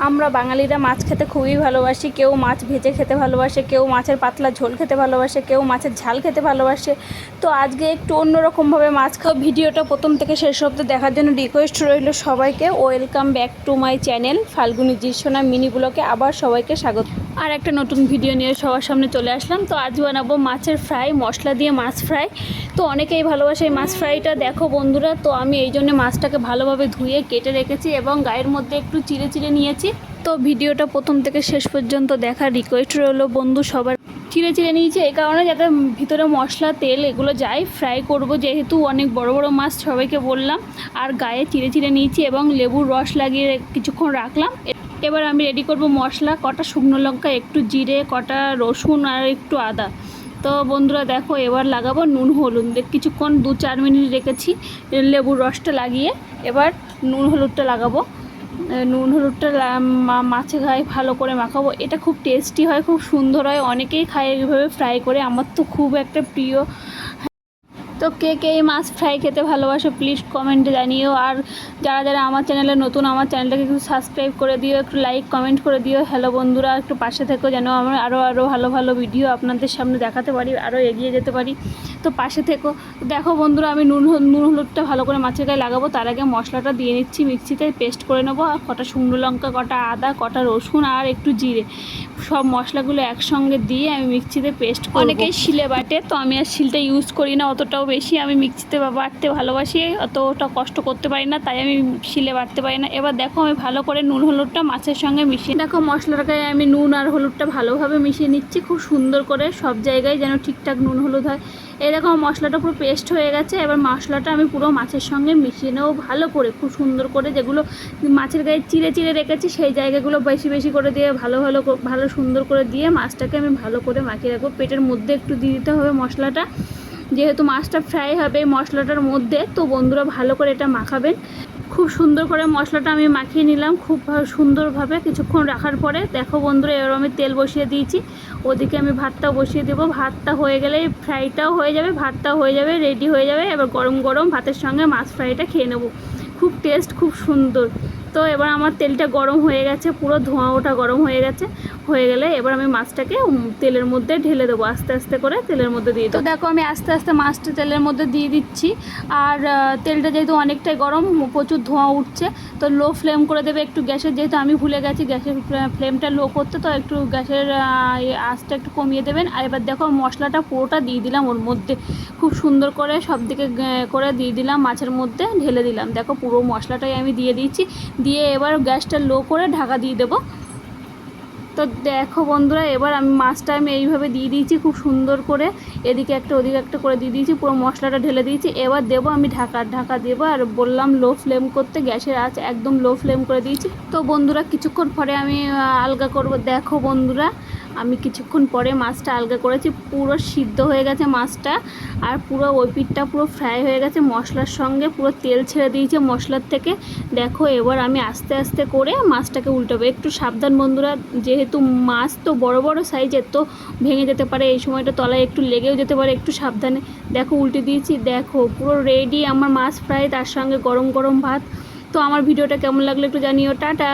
আমরা বাঙালিরা মাছ খেতে খুবই ভালোবাসি। কেউ মাছ ভেজে খেতে ভালোবাসে, কেউ মাছের পাতলা ঝোল খেতে ভালোবাসে, কেউ মাছের ঝাল খেতে ভালোবাসে। তো আজকে একটু অন্যরকমভাবে মাছ খাওয়া। ভিডিওটা প্রথম থেকে শেষ অবধি দেখার জন্য রিকোয়েস্ট রইল সবাইকে। Welcome back to my channel Falguni জিসোনা মিনি ব্লগে আবার সবাইকে স্বাগত। আর একটা নতুন ভিডিও নিয়ে সবার সামনে চলে আসলাম। তো আজ বানাবো মাছের ফ্রাই, মশলা দিয়ে মাছ ফ্রাই। তো অনেকেই ভালোবাসে এই মাছ ফ্রাইটা। দেখো বন্ধুরা, তো আমি এই জন্য মাছটাকে ভালোভাবে ধুয়ে কেটে রেখেছি এবং গায়ের মধ্যে একটু চিড়ে চিড়ে নিয়েছি। তো ভিডিওটা প্রথম থেকে শেষ পর্যন্ত দেখার রিকোয়েস্ট রইল বন্ধু সবার। চিড়ে চিড়ে নিয়েছি এই কারণে যাতে ভিতরে মশলা তেল এগুলো যায়। ফ্রাই করব যেহেতু অনেক বড় বড় মাছ সবাইকে বললাম। আর গায়ে চিড়ে চিড়ে নিয়েছি এবং লেবুর রস লাগিয়ে কিছুক্ষণ রাখলাম। এবার আমি রেডি করব মশলা। কটা শুকনো লঙ্কা, একটু জিরে, কটা রসুন আর একটু আদা। তো বন্ধুরা দেখো, এবার লাগাবো নুন হলুদ। কিছুক্ষণ 2-4 মিনিট রেখেছি লেবুর রসটা লাগিয়ে। এবার নুন হলুদটা লাগাবো। নুন হলুদটা মাছে গায়ে ভালো করে মাখাবো। এটা খুব টেস্টি হয়, খুব সুন্দর হয়। অনেকেই খায় এইভাবে ফ্রাই করে। আমার তো খুব একটা প্রিয়। তো কে কে এই মাছ ফ্রাই খেতে ভালোবাসো প্লিজ কমেন্টে জানিও। আর যারা যারা আমার চ্যানেলে নতুন, আমার চ্যানেলটাকে একটু সাবস্ক্রাইব করে দিও, একটু লাইক কমেন্ট করে দিও। হ্যালো বন্ধুরা, একটু পাশে থেকো যেন আমরা আরও ভালো ভালো ভিডিও আপনাদের সামনে দেখাতে পারি, আরও এগিয়ে যেতে পারি। তো পাশে থেকো। দেখো বন্ধুরা, আমি নুন হলুদটা ভালো করে মাছের গায়ে লাগাবো। তার আগে মশলাটা দিয়ে নিচ্ছি, মিক্সিতে পেস্ট করে নেবো। আর কটা শুকনো লঙ্কা, কটা আদা, কটা রসুন আর একটু জিরে, সব মশলাগুলো একসঙ্গে দিয়ে আমি মিক্সিতে পেস্ট করব। অনেকেই শিলে বাটে, তো আমি আর শিলটা ইউজ করি না অতটাও বেশি। আমি মিক্সিতে বাটতে ভালোবাসি, অতটা কষ্ট করতে পারি না, তাই আমি শিলে বাটতে পারি না। এবার দেখো, আমি ভালো করে নুন হলুদটা মাছের সঙ্গে মিশিয়ে, দেখো মশলাটাকে আমি নুন আর হলুদটা ভালোভাবে মিশিয়ে নিচ্ছি খুব সুন্দর করে, সব জায়গায় যেন ঠিকঠাক নুন হলুদ হয়। এই দেখো মশলাটা পুরো পেস্ট হয়ে গেছে। এবার মশলাটা আমি পুরো মাছের সঙ্গে মিশিয়ে নেবো ভালো করে, খুব সুন্দর করে। যেগুলো মাছের গায়ে চিড়ে চিড়ে রেখেছি সেই জায়গাগুলো বেশি বেশি করে দিয়ে ভালো সুন্দর করে দিয়ে মাছটাকে আমি ভালো করে মাখিয়ে রাখবো। পেটের মধ্যে একটু দিয়ে দিতে হবে মশলাটা, যেহেতু মাছটা ফ্রাই হবে মশলাটার মধ্যে। তো বন্ধুরা ভালো করে এটা মাখাবেন। খুব সুন্দর করে মশলাটা আমি মাখিয়ে নিলাম খুব সুন্দরভাবে। কিছুক্ষণ রাখার পরে দেখো বন্ধুরা, এবার আমি তেল বসিয়ে দিয়েছি। ওদিকে আমি ভাতটাও বসিয়ে দেবো। ভাতটা হয়ে গেলে ফ্রাইটাও হয়ে যাবে, ভাতটাও হয়ে যাবে, রেডি হয়ে যাবে। এবার গরম গরম ভাতের সঙ্গে মাছ ফ্রাইটা খেয়ে নেবো। খুব টেস্ট, খুব সুন্দর। তো এবার আমার তেলটা গরম হয়ে গেছে, পুরো ধোঁয়া ওঠা গরম হয়ে গেছে। হয়ে গেলে এবার আমি মাছটাকে তেলের মধ্যে ঢেলে দেবো, আস্তে আস্তে করে তেলের মধ্যে দিয়ে দেবো। তো দেখো আমি আস্তে আস্তে মাছটা তেলের মধ্যে দিয়ে দিচ্ছি। আর তেলটা যেহেতু অনেকটাই গরম, প্রচুর ধোঁয়া উঠছে, তো লো ফ্লেম করে দেবে একটু গ্যাসের। যেহেতু আমি ভুলে গেছি গ্যাসের ফ্লেমটা লো করতে, তো একটু গ্যাসের আঁচটা একটু কমিয়ে দেবেন। আর এবার দেখো মশলাটা পুরোটা দিয়ে দিলাম ওর মধ্যে, খুব সুন্দর করে সব দিকে করে দিয়ে দিলাম, মাছের মধ্যে ঢেলে দিলাম। দেখো পুরো মশলাটাই আমি দিয়ে দিয়েছি। দিয়ে এবার গ্যাসটা লো করে ঢাকা দিয়ে দেবো। তো দেখো বন্ধুরা, এবার আমি মাছটা এইভাবে দিয়ে দিয়েছি খুব সুন্দর করে, এদিকে একটা ওদিকে একটা করে দিয়ে দিয়েছি, পুরো মশলাটা ঢেলে দিয়েছি। এবার দেবো আমি ঢাকা দেবো। আর বললাম লো ফ্লেম করতে, গ্যাসের আঁচ একদম লো ফ্লেম করে দিয়েছি। তো বন্ধুরা কিছুক্ষণ পরে আমি আলগা করব। দেখো বন্ধুরা, আমি কিছুক্ষণ পরে মাছটা আলগা করেছি, পুরো সিদ্ধ হয়ে গেছে মাছটা। আর পুরো ওই পিঠটা পুরো ফ্রাই হয়ে গেছে মশলার সঙ্গে, পুরো তেল ছেড়ে দিয়েছে মশলার থেকে। দেখো এবার আমি আস্তে আস্তে করে মাছটাকে উল্টাবো। একটু সাবধান বন্ধুরা, যেহেতু মাছ তো বড় বড় সাইজের, তো ভেঙে যেতে পারে, এই সময়টা তলায় একটু লেগেও যেতে পারে, একটু সাবধানে। দেখো উল্টে দিয়েছি, দেখো পুরো রেডি আমার মাছ ফ্রাই, তার সঙ্গে গরম গরম ভাত। তো আমার ভিডিওটা কেমন লাগলো একটু জানিও। টাটা।